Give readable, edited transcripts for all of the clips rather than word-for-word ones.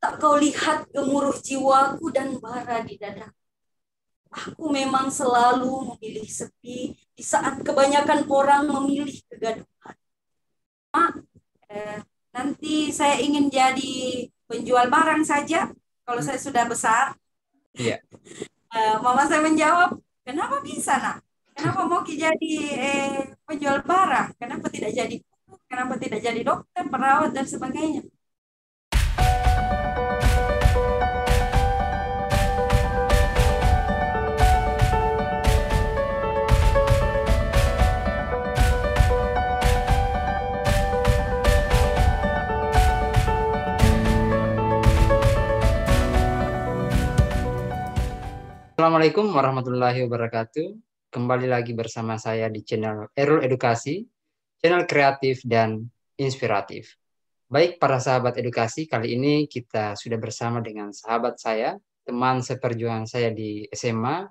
Tak kau lihat gemuruh jiwaku dan bara di dadaku. Aku memang selalu memilih sepi di saat kebanyakan orang memilih kegaduhan. Nanti saya ingin jadi penjual barang saja kalau saya sudah besar. Iya. Mama saya menjawab, kenapa bisa nak? Kenapa mau jadi penjual barang? Kenapa tidak jadi guru? Kenapa tidak jadi dokter, perawat dan sebagainya? Assalamualaikum warahmatullahi wabarakatuh. Kembali lagi bersama saya di channel Erul Edukasi, channel kreatif dan inspiratif. Baik para sahabat edukasi, kali ini kita sudah bersama dengan sahabat saya, teman seperjuangan saya di SMA,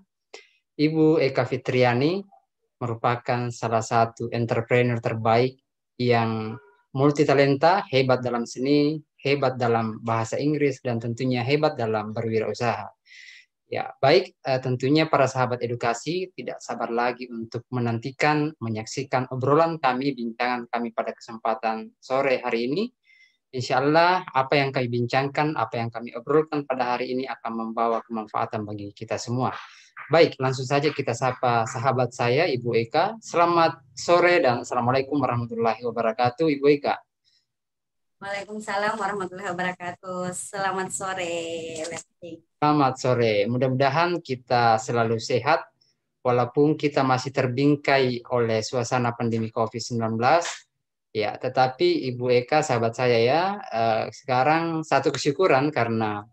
Ibu Eka Fitriani, merupakan salah satu entrepreneur terbaik yang multitalenta, hebat dalam seni, hebat dalam bahasa Inggris, dan tentunya hebat dalam berwirausaha. Ya, baik, tentunya para sahabat edukasi tidak sabar lagi untuk menantikan, menyaksikan obrolan kami, bincangan kami pada kesempatan sore hari ini. Insya Allah, apa yang kami bincangkan, apa yang kami obrolkan pada hari ini akan membawa kemanfaatan bagi kita semua. Baik, langsung saja kita sapa sahabat saya, Ibu Eka. Selamat sore dan Assalamualaikum warahmatullahi wabarakatuh, Ibu Eka. Waalaikumsalam warahmatullahi wabarakatuh. Selamat sore, Lesti. Selamat sore. Mudah-mudahan kita selalu sehat walaupun kita masih terbingkai oleh suasana pandemi COVID-19. Ya, tetapi Ibu Eka, sahabat saya ya, sekarang satu kesyukuran karena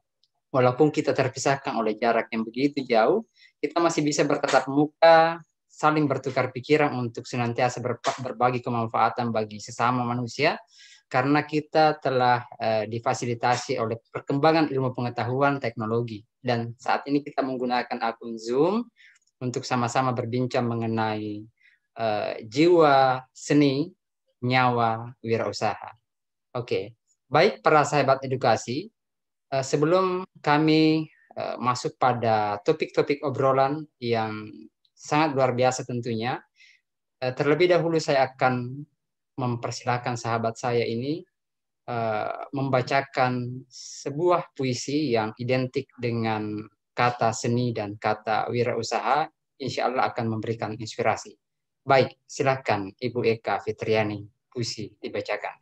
walaupun kita terpisahkan oleh jarak yang begitu jauh, kita masih bisa bertatap muka, saling bertukar pikiran untuk senantiasa berbagi kemanfaatan bagi sesama manusia. Karena kita telah difasilitasi oleh perkembangan ilmu pengetahuan teknologi. Dan saat ini kita menggunakan akun Zoom untuk sama-sama berbincang mengenai jiwa, seni, nyawa, wirausaha. Oke, baik para sahabat edukasi, sebelum kami masuk pada topik-topik obrolan yang sangat luar biasa tentunya, terlebih dahulu saya akan mempersilahkan sahabat saya ini membacakan sebuah puisi yang identik dengan kata seni dan kata wirausaha, insya Allah akan memberikan inspirasi. Baik, silakan Ibu Eka Fitriani, puisi dibacakan.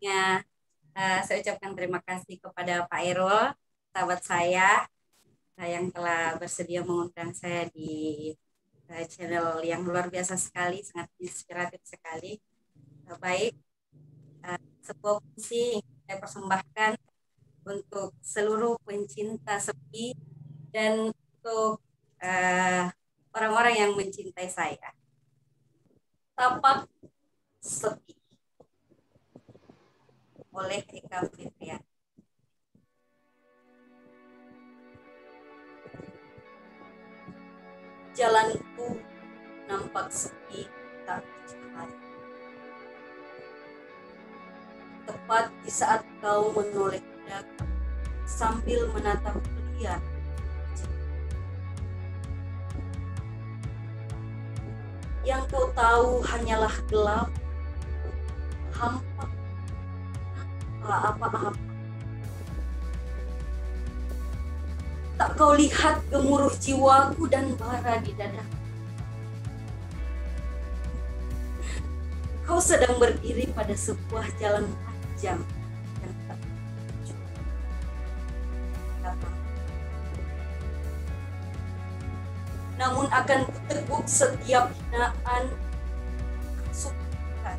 Ya, saya ucapkan terima kasih kepada Pak Erul, sahabat saya yang telah bersedia mengundang saya di channel yang luar biasa sekali, sangat inspiratif sekali. Baik, sebuah puisi yang saya persembahkan untuk seluruh pencinta sepi dan untuk orang-orang yang mencintai saya. Tapak sepi oleh Eka Fitriani. Jalanku nampak sepi, tak bercahaya. Tepat di saat kau menoleh ke belakang sambil menatap liar. Yang kau tahu hanyalah gelap, hampa, apa-apa. Tak kau lihat gemuruh jiwaku dan bara di dadaku. Kau sedang berdiri pada sebuah jalan panjang dan tak datang. Namun akan kuteguk setiap hinaan, sukan,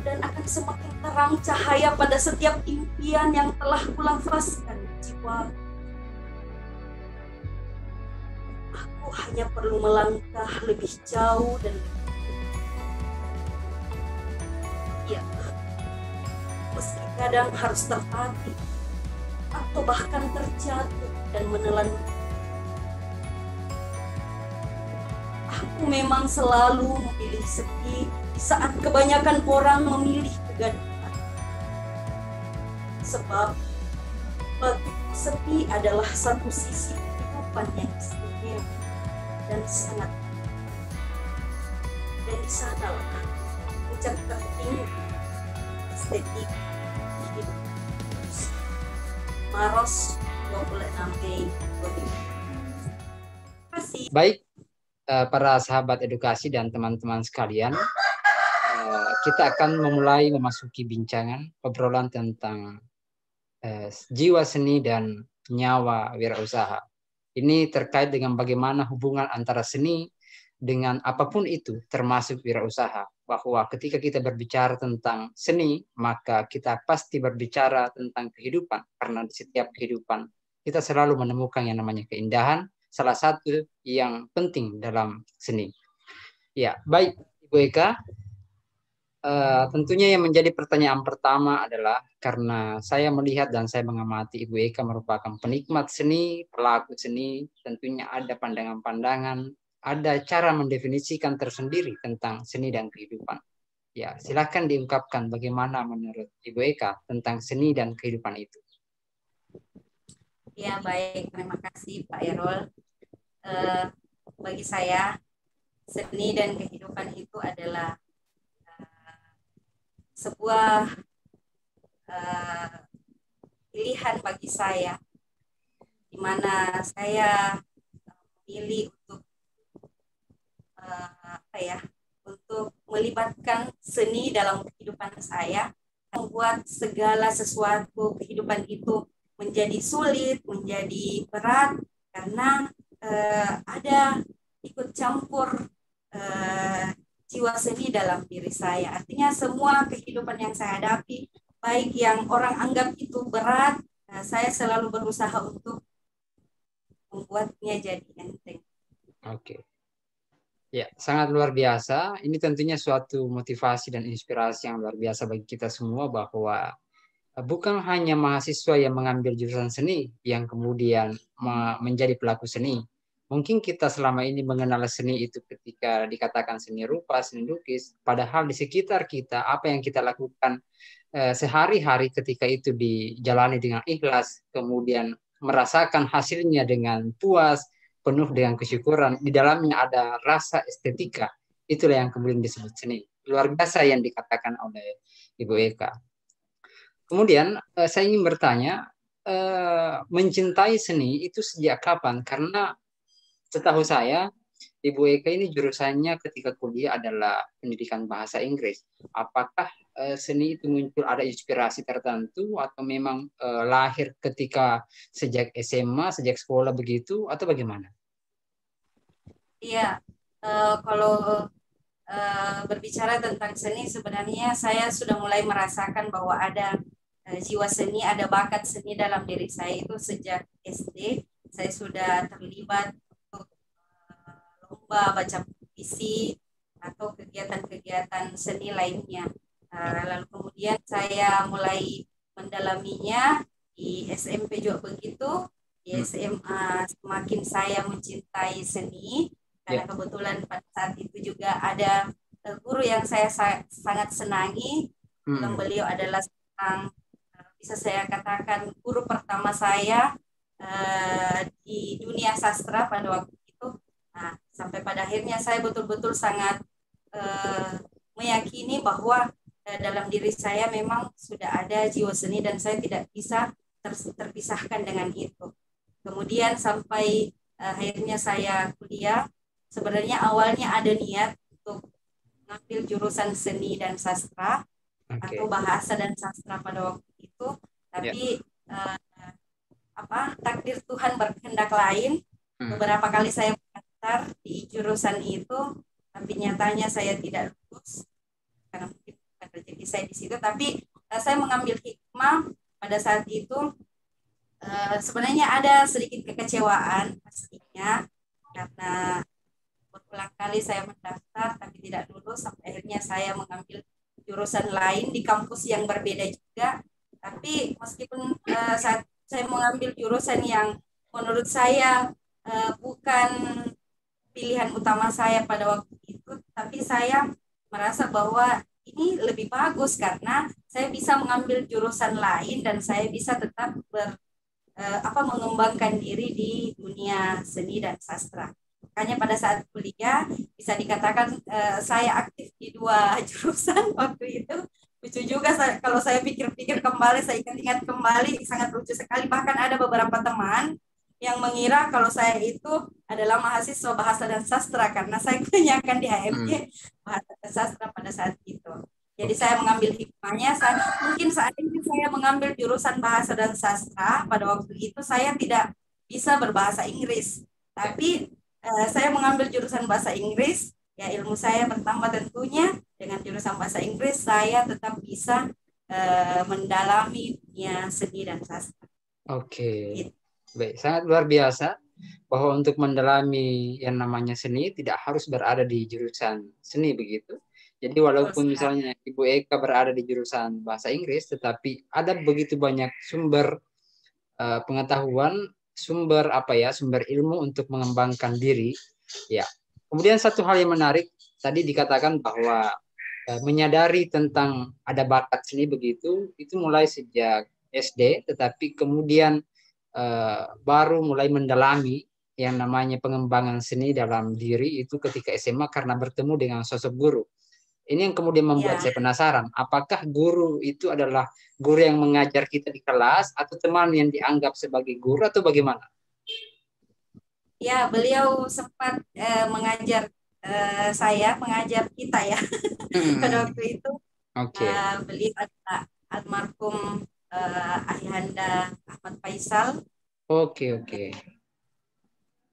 dan akan semakin terang cahaya pada setiap impian yang telah kulafazkan di jiwa. Aku hanya perlu melangkah lebih jauh dan ya, meski kadang harus terhati atau bahkan terjatuh dan menelan. Aku memang selalu memilih sepi di saat kebanyakan orang memilih kegaduhan. Sebab Sepi adalah satu sisi kehidupan yang istimewa dan sangat, dan di sana letak puncak tertinggi estetik hidup. Maros 26 Mei 2020. Terima kasih. Baik, para sahabat edukasi dan teman-teman sekalian, kita akan memasuki bincangan obrolan tentang jiwa seni dan nyawa wirausaha. Ini terkait dengan bagaimana hubungan antara seni dengan apapun itu, termasuk wirausaha. Bahwa ketika kita berbicara tentang seni, maka kita pasti berbicara tentang kehidupan. Karena di setiap kehidupan kita selalu menemukan yang namanya keindahan, salah satu yang penting dalam seni. Ya, baik Ibu Eka. Tentunya yang menjadi pertanyaan pertama adalah karena saya melihat dan saya mengamati Ibu Eka merupakan penikmat seni, pelaku seni, tentunya ada pandangan-pandangan, ada cara mendefinisikan tersendiri tentang seni dan kehidupan. Ya, silakan diungkapkan bagaimana menurut Ibu Eka tentang seni dan kehidupan itu. Ya, baik, terima kasih Pak Errol. Bagi saya, seni dan kehidupan itu adalah sebuah pilihan bagi saya, di mana saya memilih untuk melibatkan seni dalam kehidupan saya, membuat segala sesuatu kehidupan itu menjadi sulit, menjadi berat, karena ada ikut campur jiwa seni dalam diri saya. Artinya semua kehidupan yang saya hadapi, baik yang orang anggap itu berat, saya selalu berusaha untuk membuatnya jadi enteng. Oke. Ya, sangat luar biasa. Ini tentunya suatu motivasi dan inspirasi yang luar biasa bagi kita semua, bahwa bukan hanya mahasiswa yang mengambil jurusan seni yang kemudian menjadi pelaku seni. Mungkin kita selama ini mengenal seni itu ketika dikatakan seni rupa, seni lukis, padahal di sekitar kita, apa yang kita lakukan sehari-hari ketika itu dijalani dengan ikhlas, kemudian merasakan hasilnya dengan puas, penuh dengan kesyukuran, di dalamnya ada rasa estetika, itulah yang kemudian disebut seni. Luar biasa yang dikatakan oleh Ibu Eka. Kemudian saya ingin bertanya, mencintai seni itu sejak kapan? Karena setahu saya, Ibu Eka ini jurusannya ketika kuliah adalah pendidikan bahasa Inggris. Apakah seni itu muncul ada inspirasi tertentu atau memang lahir ketika sejak SMA, sejak sekolah begitu, atau bagaimana? Iya, kalau berbicara tentang seni, sebenarnya saya sudah mulai merasakan bahwa ada jiwa seni, ada bakat seni dalam diri saya itu sejak SD. Saya sudah terlibat lomba baca puisi atau kegiatan-kegiatan seni lainnya. Lalu kemudian saya mulai mendalaminya di SMP juga begitu. Di SMA semakin saya mencintai seni, karena kebetulan pada saat itu juga ada guru yang saya sangat senangi. Beliau adalah seorang, bisa saya katakan, guru pertama saya di dunia sastra pada waktu itu. Nah, sampai pada akhirnya saya betul-betul sangat meyakini bahwa dalam diri saya memang sudah ada jiwa seni dan saya tidak bisa terpisahkan dengan itu. Kemudian sampai akhirnya saya kuliah, sebenarnya awalnya ada niat untuk mengambil jurusan seni dan sastra atau bahasa dan sastra pada waktu itu, tapi takdir Tuhan berkehendak lain. Beberapa kali saya di jurusan itu, tapi nyatanya saya tidak lulus karena mungkin bukan rezeki saya di situ. Tapi saya mengambil hikmah pada saat itu. Sebenarnya ada sedikit kekecewaan pastinya, karena berulang kali saya mendaftar tapi tidak lulus. Sampai akhirnya saya mengambil jurusan lain di kampus yang berbeda juga. Tapi meskipun saat saya mengambil jurusan yang menurut saya bukan pilihan utama saya pada waktu itu, tapi saya merasa bahwa ini lebih bagus karena saya bisa mengambil jurusan lain dan saya bisa tetap mengembangkan diri di dunia seni dan sastra. Makanya pada saat kuliah bisa dikatakan saya aktif di dua jurusan waktu itu. Lucu juga kalau saya pikir-pikir kembali, saya ingat-ingat kembali, sangat lucu sekali. Bahkan ada beberapa teman yang mengira kalau saya itu adalah mahasiswa bahasa dan sastra karena saya kebanyakan di HMJ bahasa dan sastra pada saat itu. Jadi saya mengambil hikmahnya. Mungkin saat ini saya mengambil jurusan bahasa dan sastra, pada waktu itu saya tidak bisa berbahasa Inggris. Tapi saya mengambil jurusan bahasa Inggris, ya ilmu saya bertambah tentunya. Dengan jurusan bahasa Inggris saya tetap bisa mendalami dunia seni dan sastra. Oke. Gitu. Baik, sangat luar biasa bahwa untuk mendalami yang namanya seni tidak harus berada di jurusan seni begitu. Jadi walaupun misalnya Ibu Eka berada di jurusan bahasa Inggris, tetapi ada begitu banyak sumber pengetahuan, sumber ilmu untuk mengembangkan diri. Ya. Kemudian satu hal yang menarik tadi dikatakan bahwa menyadari tentang ada bakat seni begitu, itu mulai sejak SD, tetapi kemudian baru mulai mendalami yang namanya pengembangan seni dalam diri itu ketika SMA karena bertemu dengan sosok guru. Ini yang kemudian membuat saya penasaran, apakah guru itu adalah guru yang mengajar kita di kelas atau teman yang dianggap sebagai guru atau bagaimana? Ya, beliau sempat mengajar mengajar kita ya. Pada waktu itu beliau adalah almarhum Ayahanda Ahmad Faisal. Oke.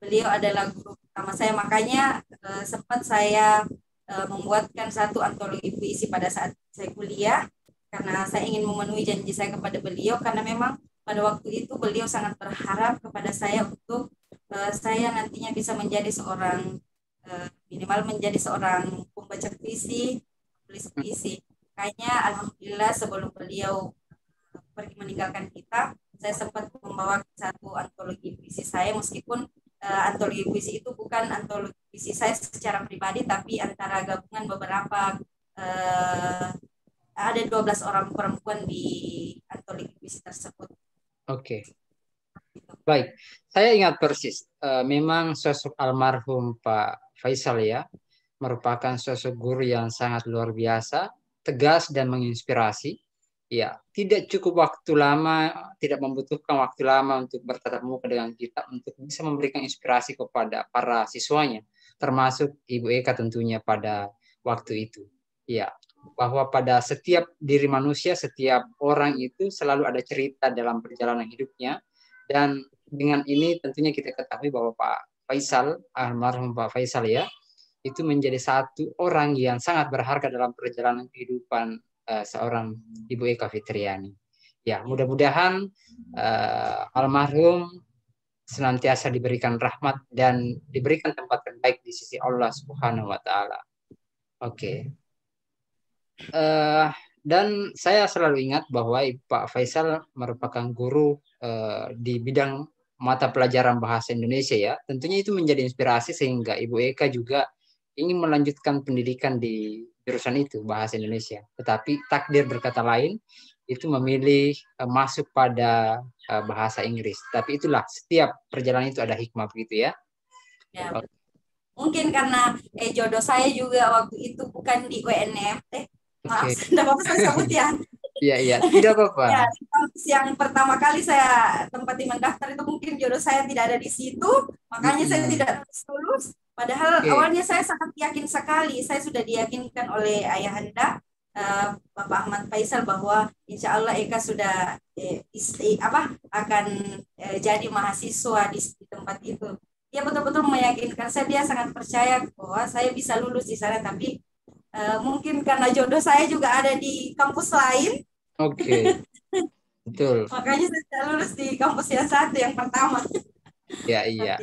Beliau adalah guru pertama saya, makanya sempat saya membuatkan satu antologi puisi pada saat saya kuliah karena saya ingin memenuhi janji saya kepada beliau, karena memang pada waktu itu beliau sangat berharap kepada saya untuk saya nantinya bisa menjadi seorang minimal menjadi seorang pembaca puisi, tulis puisi. Makanya alhamdulillah sebelum beliau pergi meninggalkan kita, saya sempat membawa satu antologi puisi saya, meskipun antologi puisi itu bukan antologi puisi saya secara pribadi, tapi antara gabungan beberapa ada 12 orang perempuan di antologi puisi tersebut. Oke. Baik, saya ingat persis. Memang sosok almarhum Pak Faisal ya, merupakan sosok guru yang sangat luar biasa, tegas dan menginspirasi. Ya, tidak cukup waktu lama, tidak membutuhkan waktu lama untuk bertatap muka dengan kita untuk bisa memberikan inspirasi kepada para siswanya, termasuk Ibu Eka tentunya pada waktu itu. Ya, bahwa pada setiap diri manusia, setiap orang itu selalu ada cerita dalam perjalanan hidupnya, dan dengan ini tentunya kita ketahui bahwa Pak Faisal, almarhum Pak Faisal ya, itu menjadi satu orang yang sangat berharga dalam perjalanan kehidupan seorang Ibu Eka Fitriani. Ya, mudah-mudahan almarhum senantiasa diberikan rahmat dan diberikan tempat terbaik di sisi Allah Subhanahu wa taala. Oke. Dan saya selalu ingat bahwa Pak Faisal merupakan guru di bidang mata pelajaran bahasa Indonesia ya. Tentunya itu menjadi inspirasi sehingga Ibu Eka juga ingin melanjutkan pendidikan di jurusan itu, bahasa Indonesia. Tetapi takdir berkata lain, itu memilih masuk pada bahasa Inggris. Tapi itulah, setiap perjalanan itu ada hikmah begitu ya. Ya. Mungkin karena jodoh saya juga waktu itu bukan di UNM. Maaf, tidak apa-apa saya sebut ya. Iya, tidak apa-apa. Ya, yang pertama kali saya tempati mendaftar itu mungkin jodoh saya tidak ada di situ, makanya saya tidak lulus. Padahal awalnya saya sangat yakin sekali, saya sudah diyakinkan oleh Ayahanda Bapak Ahmad Faisal bahwa insya Allah Eka sudah akan jadi mahasiswa di tempat itu. Dia betul-betul meyakinkan saya, dia sangat percaya bahwa saya bisa lulus di sana, tapi mungkin karena jodoh saya juga ada di kampus lain. Oke. Betul. Makanya saya lulus di kampus yang satu, yang pertama. Ya, iya.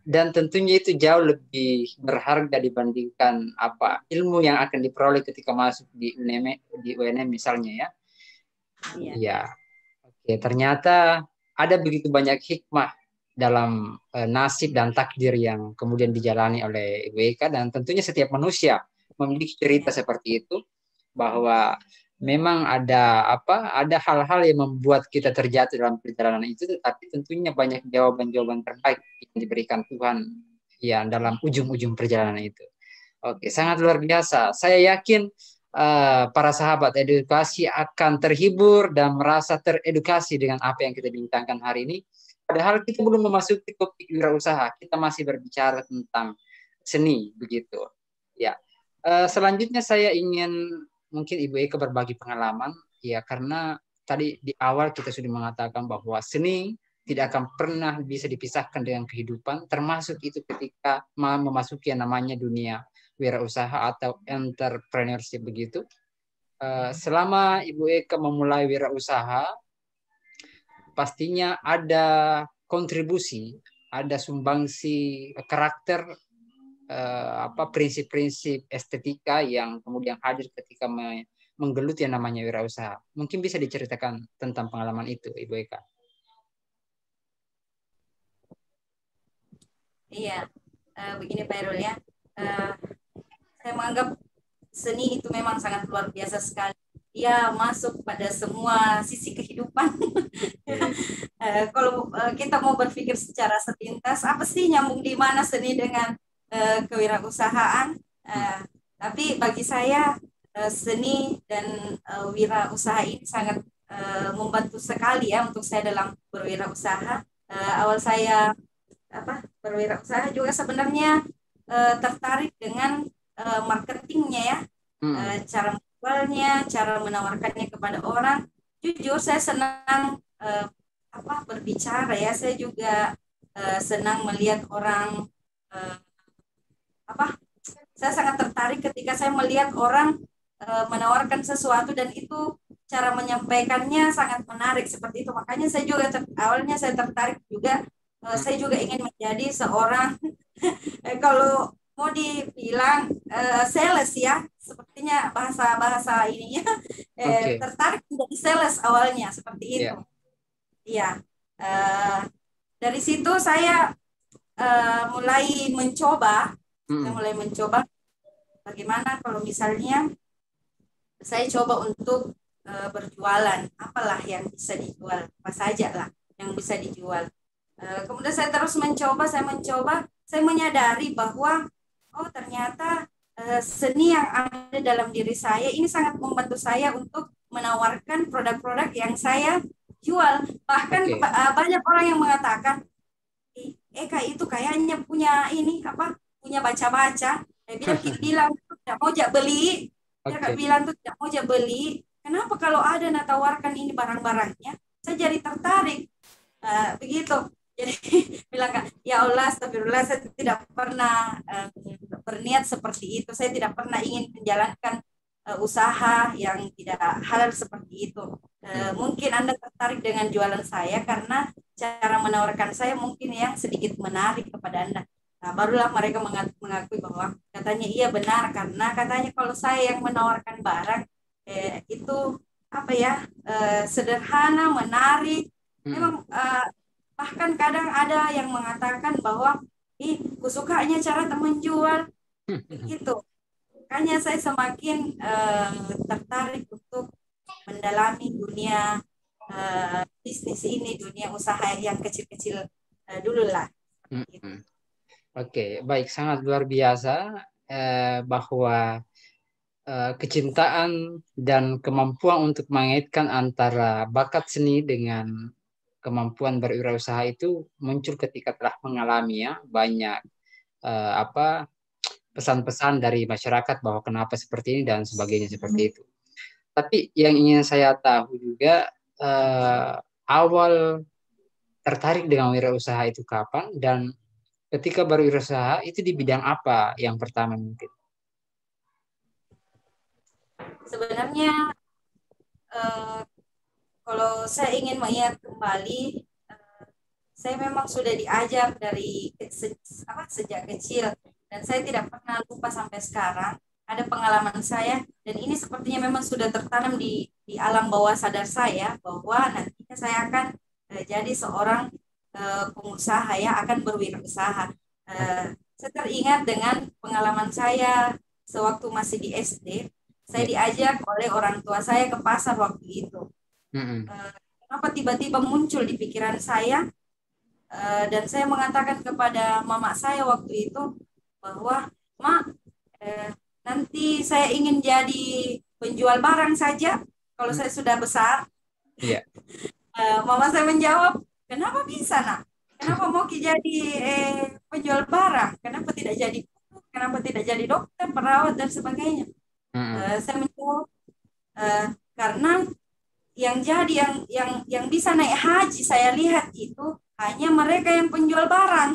Dan tentunya itu jauh lebih berharga dibandingkan ilmu yang akan diperoleh ketika masuk di UNM misalnya ya. Iya. Oke, ternyata ada begitu banyak hikmah dalam nasib dan takdir yang kemudian dijalani oleh Ibu Eka, dan tentunya setiap manusia memiliki cerita seperti itu, bahwa memang ada ada hal-hal yang membuat kita terjatuh dalam perjalanan itu, tetapi tentunya banyak jawaban-jawaban terbaik yang diberikan Tuhan ya dalam ujung-ujung perjalanan itu. Oke, sangat luar biasa. Saya yakin para sahabat edukasi akan terhibur dan merasa teredukasi dengan apa yang kita bincangkan hari ini. Padahal kita belum memasuki topik wirausaha, kita masih berbicara tentang seni begitu. Ya, selanjutnya saya ingin mungkin Ibu Eka berbagi pengalaman, ya karena tadi di awal kita sudah mengatakan bahwa seni tidak akan pernah bisa dipisahkan dengan kehidupan, termasuk itu ketika memasuki yang namanya dunia wirausaha atau entrepreneurship begitu. Selama Ibu Eka memulai wirausaha, pastinya ada kontribusi, ada sumbangsi karakter, prinsip-prinsip estetika yang kemudian hadir ketika menggeluti yang namanya wirausaha. Mungkin bisa diceritakan tentang pengalaman itu, Ibu Eka. Iya, begini Pak Irul ya. Saya menganggap seni itu memang sangat luar biasa sekali. Dia masuk pada semua sisi kehidupan. Kalau kita mau berpikir secara sepintas, apa sih nyambung di mana seni dengan kewirausahaan? Tapi bagi saya seni dan wirausaha ini sangat membantu sekali ya untuk saya dalam berwirausaha. Awal saya berwirausaha juga sebenarnya tertarik dengan marketingnya ya, cara menjualnya, cara menawarkannya kepada orang. Jujur saya senang berbicara ya. Saya juga senang melihat orang saya sangat tertarik ketika saya melihat orang menawarkan sesuatu dan itu cara menyampaikannya sangat menarik seperti itu. Makanya saya juga awalnya saya tertarik juga. Saya juga ingin menjadi seorang kalau mau dibilang sales ya, sepertinya bahasa ininya tertarik menjadi sales awalnya seperti itu. Iya. Dari situ saya mulai mencoba. Saya mulai mencoba bagaimana kalau misalnya saya coba untuk berjualan, apalah yang bisa dijual, apa saja lah yang bisa dijual. Kemudian saya terus mencoba, saya menyadari bahwa ternyata seni yang ada dalam diri saya ini sangat membantu saya untuk menawarkan produk-produk yang saya jual. Bahkan banyak orang yang mengatakan, Eka itu kayaknya punya punya baca-baca. Dia bilang tidak mau beli. Dia bilang tuh tidak mau beli. Kenapa kalau ada tawarkan ini barang-barangnya, saya jadi tertarik. Begitu. Jadi bilang, ya Allah, astagfirullah, saya tidak pernah berniat seperti itu. Saya tidak pernah ingin menjalankan usaha yang tidak halal seperti itu. Mungkin Anda tertarik dengan jualan saya karena cara menawarkan saya mungkin yang sedikit menarik kepada Anda. Nah, barulah mereka mengakui bahwa katanya iya benar, karena katanya kalau saya yang menawarkan barang itu sederhana, menarik. Memang bahkan kadang ada yang mengatakan bahwa kusukanya cara teman jual begitu. Makanya saya semakin tertarik untuk mendalami dunia bisnis ini, dunia usaha yang kecil-kecil dulu lah. Gitu. Oke, baik, sangat luar biasa bahwa kecintaan dan kemampuan untuk mengaitkan antara bakat seni dengan kemampuan berwirausaha itu muncul ketika telah mengalami banyak pesan-pesan dari masyarakat bahwa kenapa seperti ini dan sebagainya seperti itu. Tapi yang ingin saya tahu juga awal tertarik dengan wirausaha itu kapan, dan ketika berwirausaha itu di bidang apa yang pertama mungkin? Sebenarnya kalau saya ingin mengingat kembali, saya memang sudah diajar dari sejak kecil dan saya tidak pernah lupa sampai sekarang. Ada pengalaman saya dan ini sepertinya memang sudah tertanam di alam bawah sadar saya bahwa nantinya saya akan jadi seorang pengusaha ya, akan berwirausaha. Saya teringat dengan pengalaman saya sewaktu masih di SD. Saya diajak oleh orang tua saya ke pasar waktu itu. Kenapa tiba-tiba muncul di pikiran saya, dan saya mengatakan kepada mama saya waktu itu bahwa, "Ma, nanti saya ingin jadi penjual barang saja kalau saya sudah besar." Iya. Mama saya menjawab, "Kenapa bisa, nak? Kenapa mau jadi penjual barang? Kenapa tidak jadi guru? Kenapa tidak jadi dokter, perawat dan sebagainya?" Saya menjawab, karena yang bisa naik haji saya lihat itu hanya mereka yang penjual barang.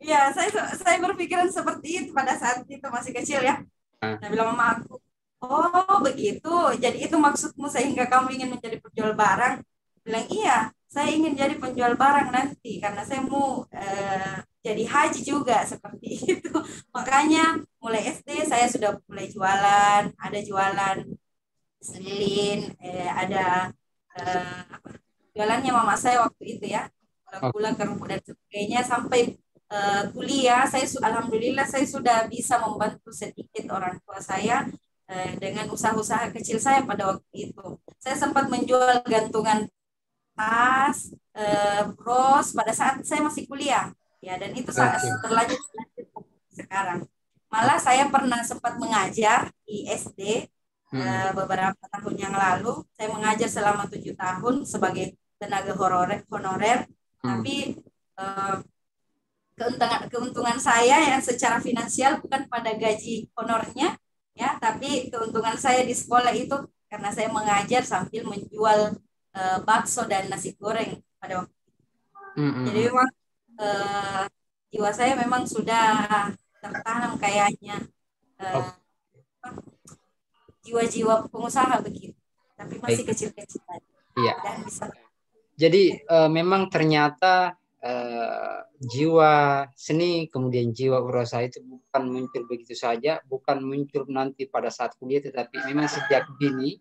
Ya, saya berpikiran seperti itu pada saat itu masih kecil ya. Nah, bilang mama aku, "Oh begitu, jadi itu maksudmu sehingga kamu ingin menjadi penjual barang?" Bilang, "Iya, saya ingin jadi penjual barang nanti karena saya mau jadi haji juga," seperti itu. Makanya mulai SD saya sudah mulai jualan, ada jualan selilin, ada jualannya mama saya waktu itu ya, gula, kerupuk dan sebagainya, sampai kuliah. Alhamdulillah saya sudah bisa membantu sedikit orang tua saya dengan usaha-usaha kecil saya pada waktu itu. Saya sempat menjual gantungan tas, bros pada saat saya masih kuliah ya, dan itu sangat terlanjut sekarang. Malah saya pernah sempat mengajar di SD beberapa tahun yang lalu. Saya mengajar selama 7 tahun sebagai tenaga honorer, tapi keuntungan saya yang secara finansial bukan pada gaji honornya ya, tapi keuntungan saya di sekolah itu karena saya mengajar sambil menjual bakso dan nasi goreng pada waktu itu. Jadi memang jiwa saya memang sudah tertanam kayaknya, jiwa-jiwa pengusaha begitu, tapi masih kecil-kecil. Iya. Jadi memang ternyata jiwa seni kemudian jiwa usaha itu bukan muncul begitu saja, bukan muncul nanti pada saat kuliah, tetapi memang sejak dini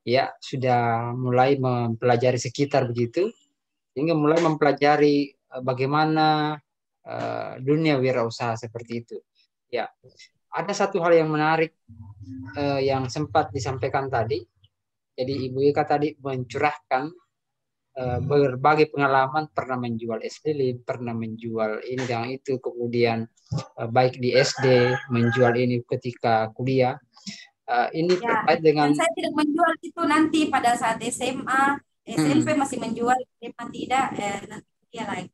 ya sudah mulai mempelajari sekitar begitu, hingga mulai mempelajari bagaimana dunia wirausaha seperti itu. Ya, ada satu hal yang menarik yang sempat disampaikan tadi. Jadi Ibu Ika tadi mencurahkan berbagai pengalaman, pernah menjual es lilin, pernah menjual ini dan itu, kemudian baik di SD, menjual ini ketika kuliah. Ini ya, terkait dengan... Dan saya tidak menjual itu nanti pada saat SMA, SMP masih menjual, SMA tidak, nanti kuliah lagi.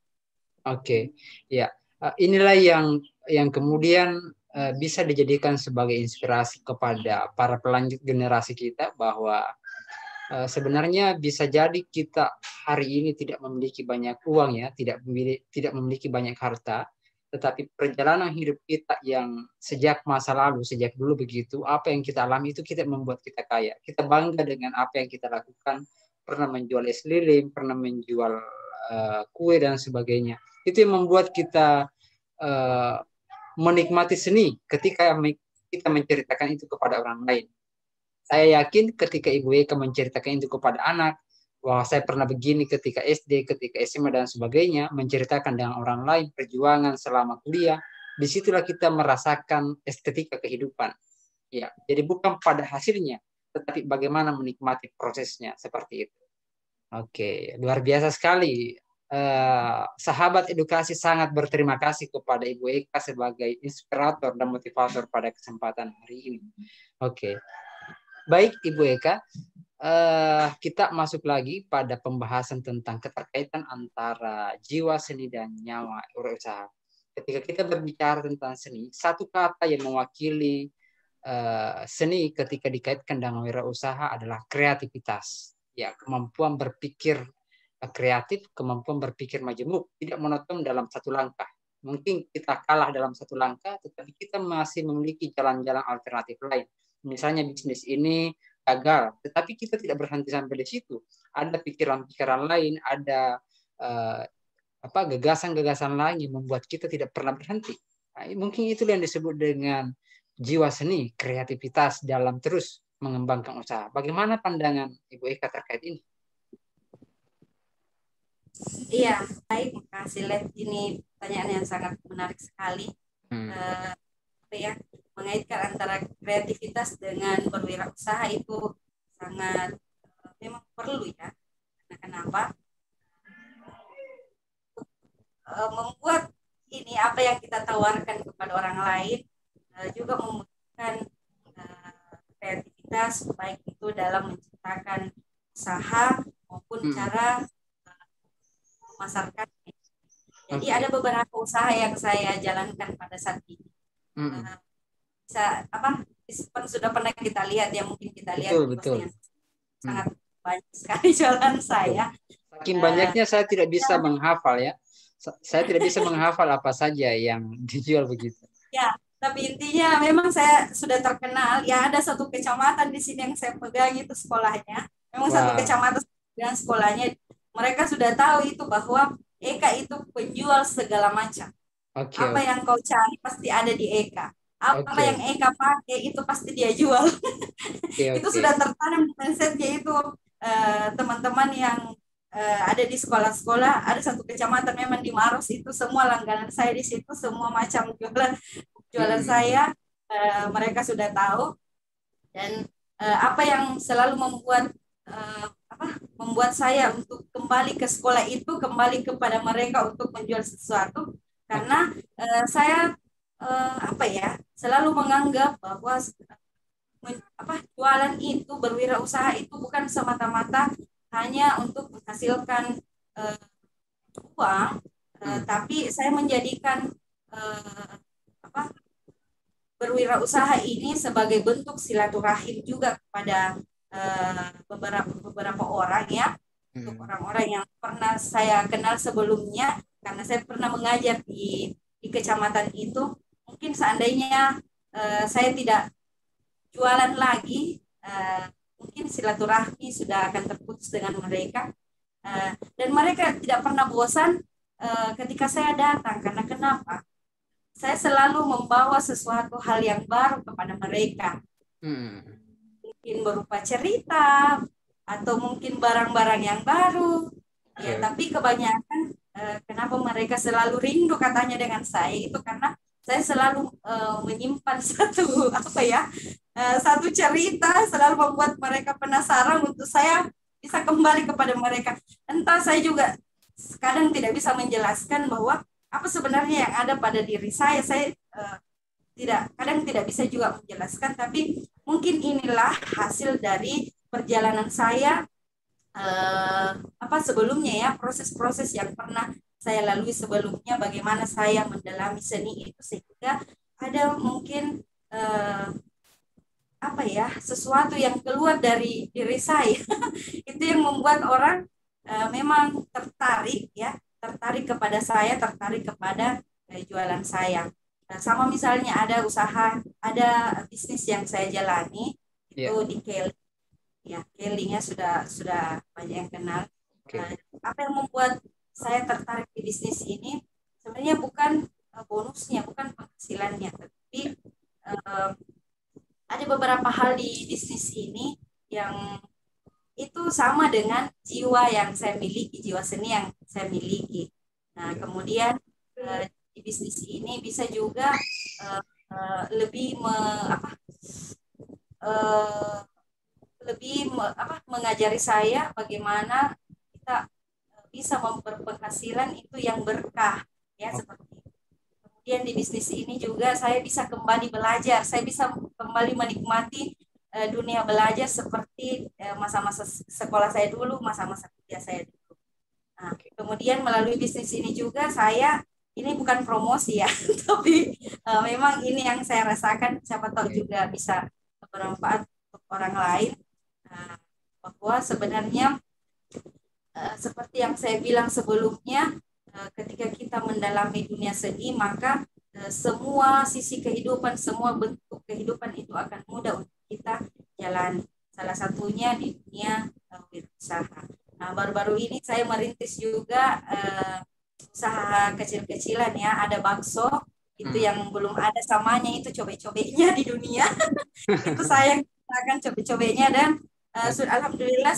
Oke, ya. Inilah yang kemudian bisa dijadikan sebagai inspirasi kepada para pelanjut generasi kita, bahwa sebenarnya bisa jadi kita hari ini tidak memiliki banyak uang ya, tidak memiliki banyak harta, tetapi perjalanan hidup kita yang sejak masa lalu, sejak dulu begitu, apa yang kita alami itu kita membuat kita kaya. Kita bangga dengan apa yang kita lakukan, pernah menjual es lilin, pernah menjual kue dan sebagainya. Itu yang membuat kita menikmati seni ketika kita menceritakan itu kepada orang lain. Saya yakin ketika Ibu Eka menceritakan itu kepada anak, wah saya pernah begini ketika SD, ketika SMA dan sebagainya, menceritakan dengan orang lain perjuangan selama kuliah, disitulah kita merasakan estetika kehidupan. Ya, jadi bukan pada hasilnya, tetapi bagaimana menikmati prosesnya seperti itu. Oke, luar biasa sekali. Sahabat edukasi sangat berterima kasih kepada Ibu Eka sebagai inspirator dan motivator pada kesempatan hari ini. Oke. Baik Ibu Eka, kita masuk lagi pada pembahasan tentang keterkaitan antara jiwa seni dan nyawa wirausaha. Ketika kita berbicara tentang seni, satu kata yang mewakili seni ketika dikaitkan dengan wirausaha adalah kreativitas. Ya, kemampuan berpikir kreatif, kemampuan berpikir majemuk, tidak monoton dalam satu langkah. Mungkin kita kalah dalam satu langkah, tetapi kita masih memiliki jalan-jalan alternatif lain. Misalnya bisnis ini gagal, tetapi kita tidak berhenti sampai di situ. Ada pikiran-pikiran lain, ada gagasan-gagasan lain yang membuat kita tidak pernah berhenti. Nah, mungkin itu yang disebut dengan jiwa seni, kreativitas dalam terus mengembangkan usaha. Bagaimana pandangan Ibu Eka terkait ini? Iya, baik, makasih. Ini pertanyaan yang sangat menarik sekali. Ya, mengaitkan antara kreativitas dengan berwirausaha itu sangat memang perlu ya. Karena kenapa? Membuat ini apa yang kita tawarkan kepada orang lain juga membutuhkan kreativitas, baik itu dalam menciptakan usaha maupun cara memasarkan. Jadi ada beberapa usaha yang saya jalankan pada saat ini. Bisa sudah pernah kita lihat ya, mungkin kita lihat betul. Sangat banyak sekali jualan saya. Saking banyaknya saya tidak bisa menghafal ya. Saya tidak bisa menghafal apa saja yang dijual begitu. Ya, tapi intinya memang saya sudah terkenal. Ya, ada satu kecamatan di sini yang saya pegang itu sekolahnya. Memang satu kecamatan dan sekolahnya. Mereka sudah tahu itu bahwa Eka itu penjual segala macam. Apa yang kau cari pasti ada di Eka. Apa yang Eka pakai itu pasti dia jual. Itu sudah tertanam di mindsetnya itu teman-teman yang ada di sekolah-sekolah. Ada satu kecamatan memang di Maros itu semua langganan saya di situ, semua macam jualan saya mereka sudah tahu. Dan apa yang selalu membuat saya untuk kembali ke sekolah itu, kembali kepada mereka untuk menjual sesuatu, karena saya selalu menganggap bahwa jualan itu, berwirausaha itu bukan semata-mata hanya untuk menghasilkan uang, tapi saya menjadikan berwirausaha ini sebagai bentuk silaturahim juga kepada beberapa orang ya, untuk orang-orang yang pernah saya kenal sebelumnya, karena saya pernah mengajar di kecamatan itu. Mungkin seandainya saya tidak jualan lagi, mungkin silaturahmi sudah akan terputus dengan mereka, dan mereka tidak pernah bosan ketika saya datang. Karena kenapa? Saya selalu membawa sesuatu hal yang baru kepada mereka, mungkin berupa cerita atau mungkin barang-barang yang baru ya. Tapi kebanyakan kenapa mereka selalu rindu katanya dengan saya itu karena saya selalu menyimpan satu cerita, selalu membuat mereka penasaran untuk saya bisa kembali kepada mereka. Entah saya juga kadang tidak bisa menjelaskan bahwa apa sebenarnya yang ada pada diri saya kadang tidak bisa juga menjelaskan, tapi mungkin inilah hasil dari perjalanan saya sebelumnya ya, proses-proses yang pernah saya lalui sebelumnya, bagaimana saya mendalami seni itu sehingga ada mungkin sesuatu yang keluar dari diri saya itu yang membuat orang memang tertarik kepada saya, tertarik kepada jualan saya. Sama misalnya ada bisnis yang saya jalani itu di Kelly. Ya, Kelly-nya sudah banyak yang kenal. Apa yang membuat saya tertarik di bisnis ini sebenarnya bukan bonusnya, bukan penghasilannya, tapi ada beberapa hal di bisnis ini yang itu sama dengan jiwa yang saya miliki, jiwa seni yang saya miliki. Nah, kemudian di bisnis ini bisa juga mengajari saya bagaimana kita bisa berpenghasilan itu yang berkah ya, seperti itu. Kemudian di bisnis ini juga saya bisa kembali belajar, saya bisa kembali menikmati dunia belajar seperti masa-masa sekolah saya dulu, masa-masa kuliah saya dulu. Nah, kemudian melalui bisnis ini juga ini bukan promosi ya, tapi memang ini yang saya rasakan, siapa tahu juga bisa bermanfaat untuk orang lain, bahwa sebenarnya seperti yang saya bilang sebelumnya, ketika kita mendalami dunia seni, maka semua sisi kehidupan, semua bentuk kehidupan itu akan mudah untuk kita jalani. Salah satunya di dunia wirausaha. Nah, baru-baru ini saya merintis juga usaha kecil-kecilan ya, ada bakso itu yang belum ada samanya, itu cobe-cobenya di dunia. Itu saya akan cobe-cobenya, dan alhamdulillah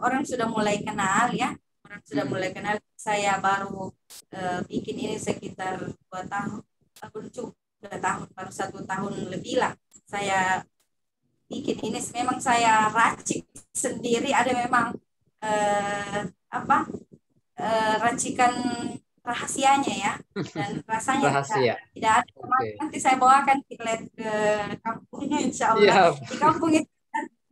orang sudah mulai kenal ya, saya baru bikin ini sekitar 2 tahun 2 tahun, baru 1 tahun lebih lah saya bikin ini. Memang saya racik sendiri, ada memang apa racikan rahasianya ya, dan rasanya tidak Rahasia. tidak ada. Oke. Nanti saya bawakan kiblat ke kampungnya insya Allah. Siap. Di kampung itu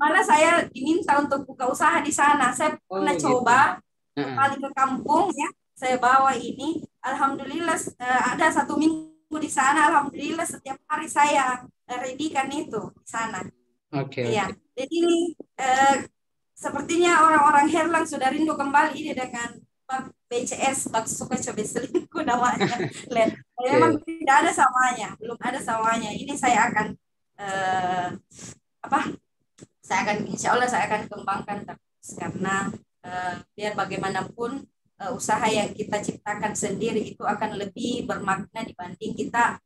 malah saya diminta untuk buka usaha di sana. Saya pernah Oh gitu. coba Heeh. kembali ke kampung ya, saya bawa ini, alhamdulillah ada 1 minggu di sana, alhamdulillah setiap hari saya readikan itu di sana. Oke, Iya, oke. jadi ini sepertinya orang-orang Herlang sudah rindu kembali ini dengan BCS, bakso cobe selingkuh namanya. Lihat, memang Oke. tidak ada samanya, belum ada samanya. Ini saya akan apa? Saya akan, insya Allah saya akan kembangkan terus, karena biar bagaimanapun usaha yang kita ciptakan sendiri itu akan lebih bermakna dibanding kita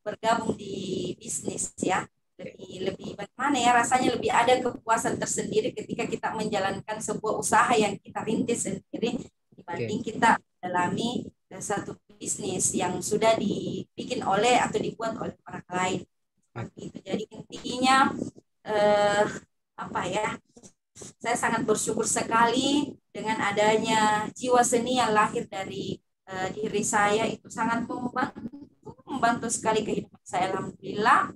bergabung di bisnis ya. Lebih bagaimana ya, rasanya lebih ada kepuasan tersendiri ketika kita menjalankan sebuah usaha yang kita rintis sendiri dibanding kita dalami satu bisnis yang sudah dibikin oleh atau dibuat oleh orang lain. Seperti itu. Jadi intinya apa ya? Saya sangat bersyukur sekali dengan adanya jiwa seni yang lahir dari diri saya, itu sangat membantu sekali kehidupan saya, alhamdulillah.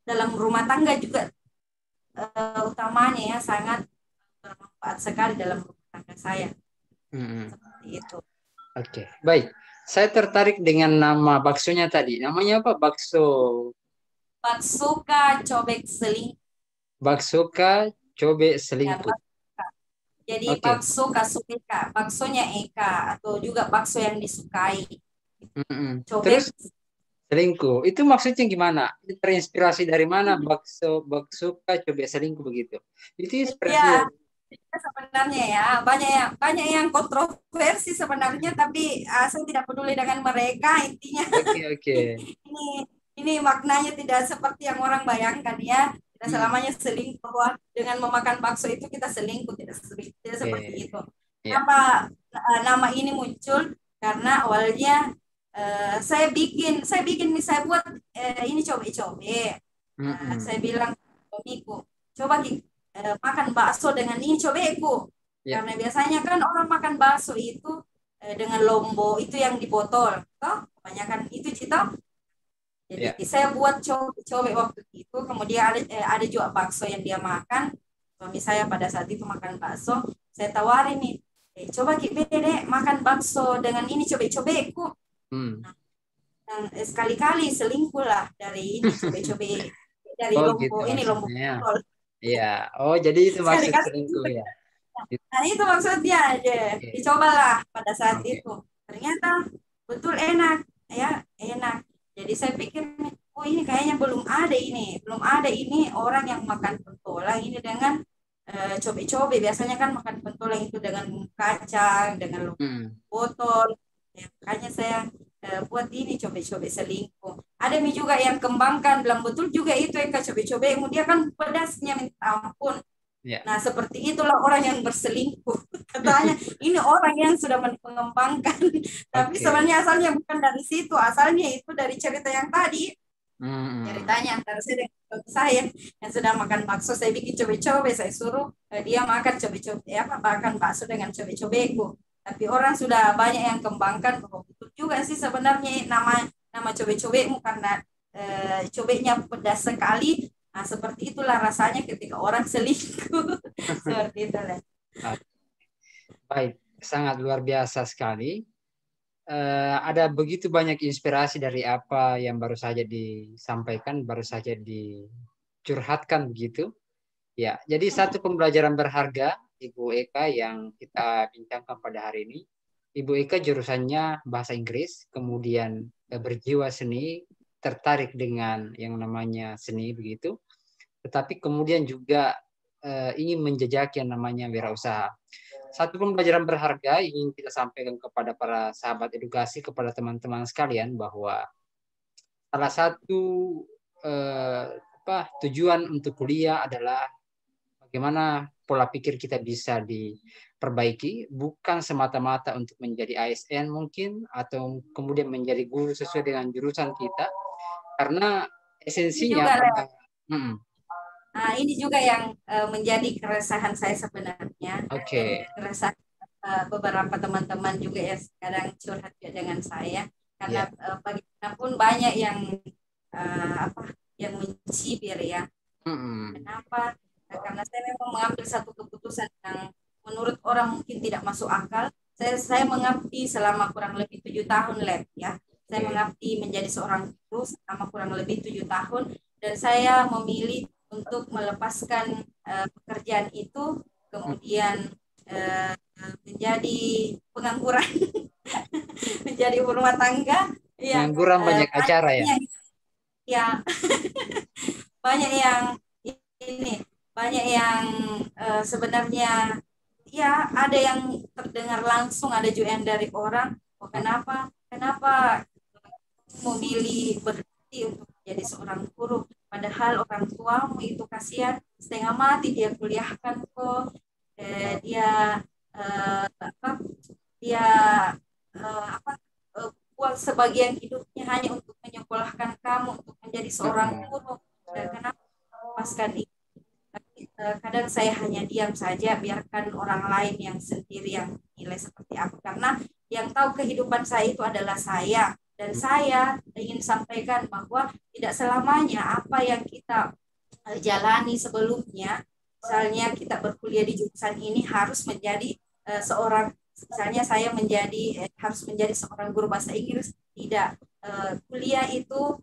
Dalam rumah tangga juga utamanya ya, sangat bermanfaat sekali dalam rumah tangga saya. Seperti itu. Oke, baik. Saya tertarik dengan nama baksonya tadi. Namanya apa? Baksoka cobek selingkuh. Baksoka cobek Ya, selingkuh. jadi Oke. bakso kasuka, baksonya Eka, atau juga bakso yang disukai. Cobek. Terus selingkuh. Itu maksudnya gimana? Itu terinspirasi dari mana baksoka cobek selingkuh begitu? Itu seperti Ya, sebenarnya ya banyak yang kontroversi sebenarnya, tapi saya tidak peduli dengan mereka. Intinya oke. ini maknanya tidak seperti yang orang bayangkan ya. Tidak selamanya selingkuh, bahwa dengan memakan bakso itu kita selingkuh, tidak seperti itu. Kenapa nama ini muncul? Karena awalnya saya buat ini cobe-cobe. Saya bilang suamiku, coba makan bakso dengan ini cobeku. Karena biasanya kan orang makan bakso itu dengan lombok itu yang di botol, toh kebanyakan itu cita. Jadi saya buat cobe waktu itu. Kemudian ada juga bakso yang dia makan. Suami saya pada saat itu makan bakso. Saya tawarin nih, coba Dek makan bakso dengan ini cobe-cobeku. Nah, sekali-kali selingkuh lah dari ini cobe-cobe dari lombok ini, lombok botol. Iya. Oh, jadi itu maksud selingkuh ya. Nah, itu maksudnya aja. Dicobalah pada saat itu. Ternyata betul enak, ya enak. Jadi saya pikir, oh ini kayaknya belum ada ini orang yang makan pentolang ini dengan cobe-cobe. Biasanya kan makan pentolang itu dengan kacang, dengan botol. Ya, makanya saya buat ini cobe-cobe selingkuh. Ada juga yang kembangkan, bilang betul juga itu yang cobe-cobe. Dia kan pedasnya minta ampun. Nah, seperti itulah orang yang berselingkuh. Katanya ini orang yang sudah mengembangkan. Tapi sebenarnya asalnya bukan dari situ. Asalnya itu dari cerita yang tadi. Ceritanya antara saya dengan saya yang sudah makan bakso, saya bikin cobe-cobe, saya suruh dia makan cobe-cobe, makan bakso dengan cobe-cobeku. Tapi orang sudah banyak yang kembangkan bahwa betul juga sih sebenarnya nama cobe-cobemu, karena cobenya pedas sekali. Nah, seperti itulah rasanya ketika orang selingkuh. Seperti itulah. Baik, sangat luar biasa sekali. Ada begitu banyak inspirasi dari apa yang baru saja disampaikan, baru saja dicurhatkan begitu. Ya, jadi satu pembelajaran berharga Ibu Eka yang kita bincangkan pada hari ini. Ibu Eka jurusannya bahasa Inggris, kemudian berjiwa seni, tertarik dengan yang namanya seni begitu. Tetapi kemudian juga ingin menjejaki yang namanya wirausaha. Satu pembelajaran berharga ingin kita sampaikan kepada para sahabat edukasi, kepada teman-teman sekalian, bahwa salah satu tujuan untuk kuliah adalah bagaimana pola pikir kita bisa diperbaiki, bukan semata-mata untuk menjadi ASN mungkin, atau kemudian menjadi guru sesuai dengan jurusan kita, karena Ini esensinya juga, pada nah, ini juga yang menjadi keresahan saya sebenarnya, dan Oke. keresahan beberapa teman-teman juga ya sekarang curhat juga dengan saya, karena Ya. bagaimanapun banyak yang yang mencibir ya. Kenapa? Karena saya memang mengambil satu keputusan yang menurut orang mungkin tidak masuk akal. Saya mengabdi selama kurang lebih 7 tahun, ya. Saya mengabdi menjadi seorang guru selama kurang lebih 7 tahun, dan saya memilih untuk melepaskan pekerjaan itu, kemudian menjadi pengangguran, menjadi rumah tangga, ya. Pengangguran banyak acara ya. Ya, banyak yang ini, banyak yang sebenarnya ya ada yang terdengar langsung, ada juga yang dari orang, oh kenapa memilih berhenti untuk menjadi seorang guru, padahal orang tuamu itu kasihan setengah mati dia kuliahkan kok, dia apa dia apa buang sebagian hidupnya hanya untuk menyekolahkan kamu untuk menjadi seorang guru, dan kenapa lepaskan itu. Kadang saya hanya diam saja, biarkan orang lain yang sendiri yang nilai seperti apa, karena yang tahu kehidupan saya itu adalah saya, dan saya ingin sampaikan bahwa tidak selamanya apa yang kita jalani sebelumnya, misalnya kita berkuliah di jurusan ini harus menjadi seorang, misalnya saya harus menjadi seorang guru bahasa Inggris. Tidak, kuliah itu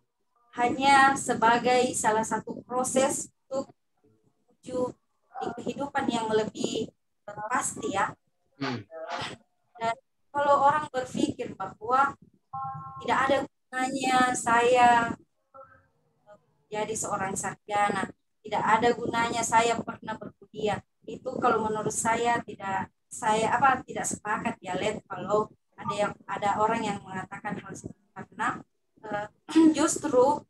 hanya sebagai salah satu proses untuk menuju di kehidupan yang lebih pasti ya. Dan kalau orang berpikir bahwa tidak ada gunanya saya jadi seorang sarjana, tidak ada gunanya saya pernah berkuliah, itu kalau menurut saya tidak sepakat ya, kalau ada orang yang mengatakan hal seperti itu, karena justru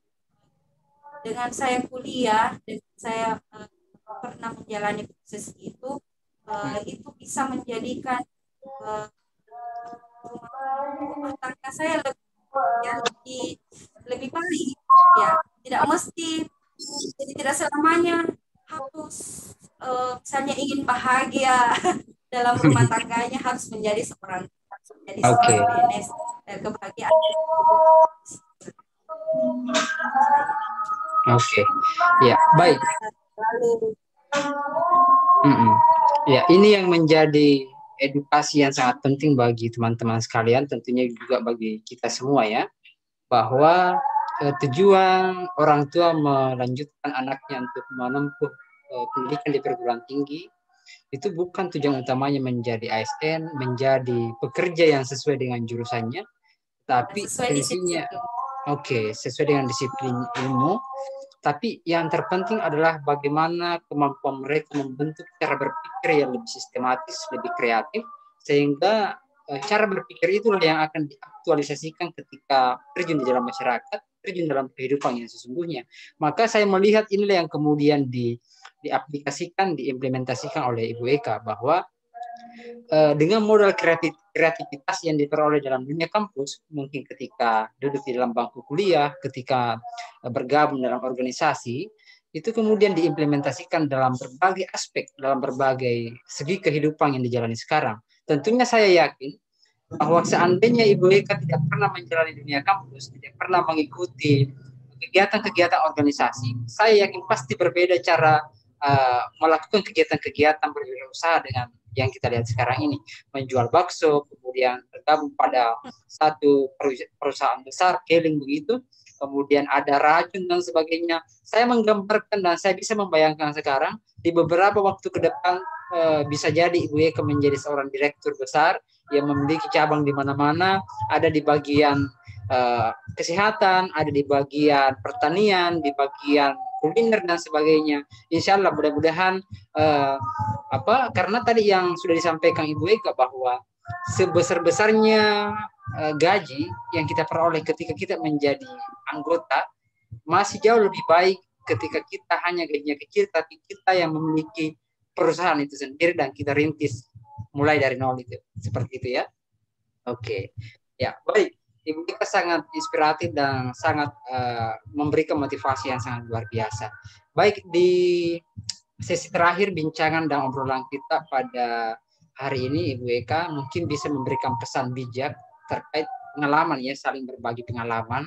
dengan saya kuliah dan saya pernah menjalani proses itu bisa menjadikan rumah tangga saya lebih baik ya. Tidak mesti, jadi tidak selamanya harus misalnya ingin bahagia dalam rumah tangganya harus menjadi seorang PNS. Kebahagiaan Ya, baik. Ya, ini yang menjadi edukasi yang sangat penting bagi teman-teman sekalian, tentunya juga bagi kita semua ya, bahwa tujuan orang tua melanjutkan anaknya untuk menempuh pendidikan di perguruan tinggi itu bukan tujuan utamanya menjadi ASN, menjadi pekerja yang sesuai dengan jurusannya, tapi esensinya sesuai dengan disiplin ilmu. Tapi yang terpenting adalah bagaimana kemampuan mereka membentuk cara berpikir yang lebih sistematis, lebih kreatif, sehingga cara berpikir itulah yang akan diaktualisasikan ketika terjun di dalam masyarakat, terjun dalam kehidupan yang sesungguhnya. Maka saya melihat inilah yang kemudian diaplikasikan, diimplementasikan oleh Ibu Eka, bahwa dengan modal kreativitas yang diperoleh dalam dunia kampus, mungkin ketika duduk di dalam bangku kuliah, ketika bergabung dalam organisasi, itu kemudian diimplementasikan dalam berbagai aspek, dalam berbagai segi kehidupan yang dijalani sekarang. Tentunya saya yakin bahwa seandainya Ibu Eka tidak pernah menjalani dunia kampus, tidak pernah mengikuti kegiatan-kegiatan organisasi, saya yakin pasti berbeda cara melakukan kegiatan-kegiatan berwirausaha dengan yang kita lihat sekarang ini, menjual bakso, kemudian bergabung pada satu perusahaan besar, keling begitu, kemudian ada racun dan sebagainya. Saya menggambarkan dan saya bisa membayangkan sekarang di beberapa waktu ke depan bisa jadi Ibu Eka menjadi seorang direktur besar yang memiliki cabang di mana-mana, ada di bagian kesehatan, ada di bagian pertanian, di bagian kuliner dan sebagainya. Insya Allah mudah-mudahan karena tadi yang sudah disampaikan Ibu Eka bahwa sebesar-besarnya gaji yang kita peroleh ketika kita menjadi anggota masih jauh lebih baik ketika kita hanya gajinya kecil tapi kita yang memiliki perusahaan itu sendiri dan kita rintis mulai dari nol itu. Seperti itu ya. Oke. Ya, baik. Ibu Ika sangat inspiratif dan sangat memberikan motivasi yang sangat luar biasa. Baik, di sesi terakhir bincangan dan obrolan kita pada hari ini, Ibu Eka mungkin bisa memberikan pesan bijak terkait pengalaman ya, saling berbagi pengalaman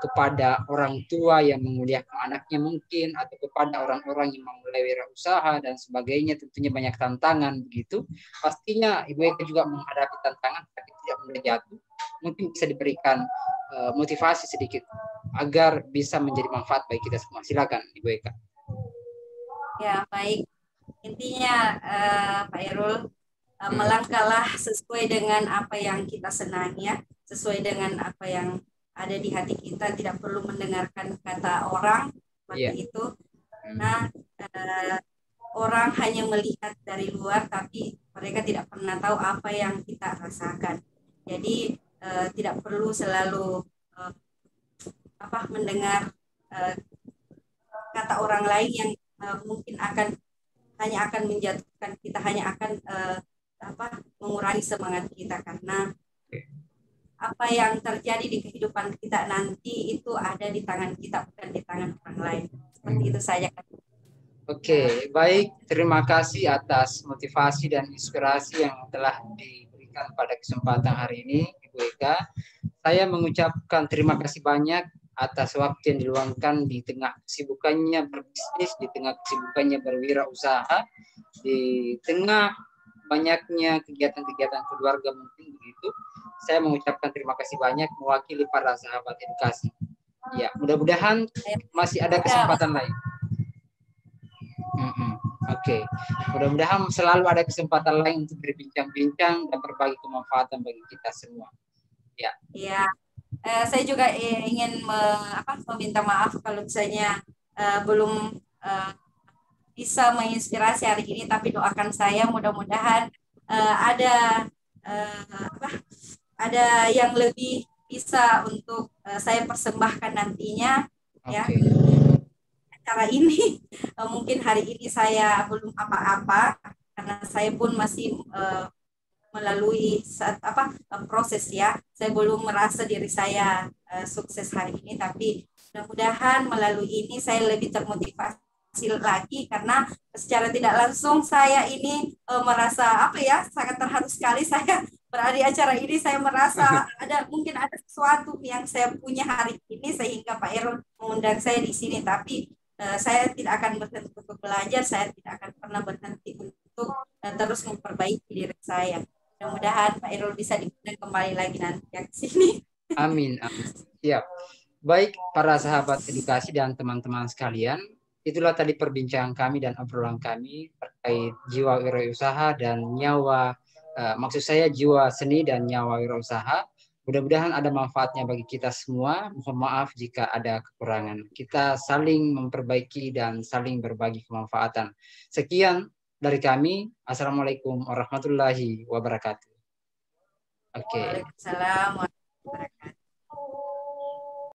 kepada orang tua yang menguliahkan anaknya mungkin, atau kepada orang-orang yang memulai wirausaha dan sebagainya, tentunya banyak tantangan begitu. Pastinya Ibu Eka juga menghadapi tantangan tapi tidak mudah jatuh. Mungkin bisa diberikan motivasi sedikit agar bisa menjadi manfaat bagi kita semua. Silakan Ibu Eka. Ya, baik. Intinya Pak Irul, melangkahlah sesuai dengan apa yang kita senangi ya, sesuai dengan apa yang ada di hati kita, tidak perlu mendengarkan kata orang seperti itu. Nah, orang hanya melihat dari luar, tapi mereka tidak pernah tahu apa yang kita rasakan. Jadi tidak perlu selalu mendengar kata orang lain yang mungkin hanya akan menjatuhkan kita, hanya akan mengurangi semangat kita, karena apa yang terjadi di kehidupan kita nanti itu ada di tangan kita, bukan di tangan orang lain. Seperti itu saja. Oke, baik. Terima kasih atas motivasi dan inspirasi yang telah diberikan pada kesempatan hari ini, Ibu Eka. Saya mengucapkan terima kasih banyak atas waktu yang diluangkan di tengah kesibukannya berbisnis, di tengah kesibukannya berwirausaha, di tengah banyaknya kegiatan-kegiatan keluarga mungkin begitu. Saya mengucapkan terima kasih banyak mewakili para sahabat edukasi. Ya, mudah-mudahan masih ada kesempatan lain. Oke. Mudah-mudahan selalu ada kesempatan lain untuk berbincang-bincang dan berbagi kemanfaatan bagi kita semua. Ya. Iya. Saya juga ingin meminta maaf kalau misalnya belum bisa menginspirasi hari ini, tapi doakan saya mudah-mudahan ada yang lebih bisa untuk saya persembahkan nantinya. Okay. Ya, acara ini mungkin hari ini saya belum apa-apa karena saya pun masih melalui proses ya. Saya belum merasa diri saya sukses hari ini, tapi mudah-mudahan melalui ini saya lebih termotivasi lagi, karena secara tidak langsung saya ini merasa sangat terharu sekali saya berada di acara ini. Saya merasa mungkin ada sesuatu yang saya punya hari ini sehingga Pak Irul mengundang saya di sini, tapi saya tidak akan berhenti untuk belajar, saya tidak akan pernah berhenti untuk terus memperbaiki diri saya. Mudah-mudahan Pak Irul bisa diundang kembali lagi nanti ke sini. Amin, amin. Siap. Baik para sahabat edukasi dan teman-teman sekalian, itulah tadi perbincangan kami dan obrolan kami terkait jiwa wirausaha dan nyawa, maksud saya jiwa seni dan nyawa wirausaha. Mudah-mudahan ada manfaatnya bagi kita semua. Mohon maaf jika ada kekurangan. Kita saling memperbaiki dan saling berbagi kemanfaatan. Sekian dari kami. Assalamualaikum warahmatullahi wabarakatuh. Waalaikumsalam warahmatullahi wabarakatuh.